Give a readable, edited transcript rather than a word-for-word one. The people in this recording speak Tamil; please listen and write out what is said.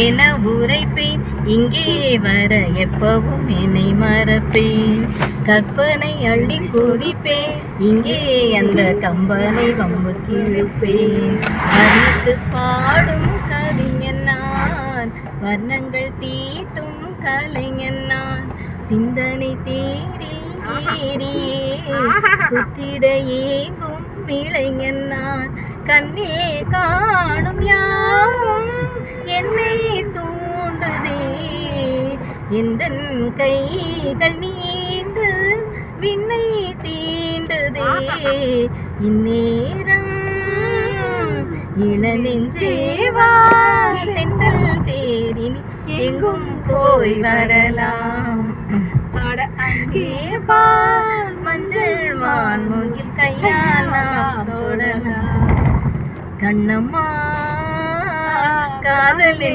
என உரைப்பேன். இங்கே வர எப்பவும் என்னை மறப்பேன். கற்பனை அள்ளி குவிப்பேன். இங்கே அந்த கம்பனை வம்பு கிழிப்பேன். வர்ணித்து பாடும் கவிஞன் நான், வர்ணங்கள் தீட்டும் கலைஞன் நான். சிந்தனை தேரில் ஏறியே சுற்றிட ஏங்கும் இளைஞன் நான். கண்ணே காணும் யாவும் என்னை தூண்டுதே. எந்தன் கைகள் நீண்டு விண்ணை தீண்டுதே. இந்நேரம் இளநெஞ்சேவா தென்றல் தேரினி எங்கும் போய் வரலாம். அங்கே பால் மஞ்சள் வான்முகில் கையால் நாம் தொடலாம். கண்ணம்மா காதலின்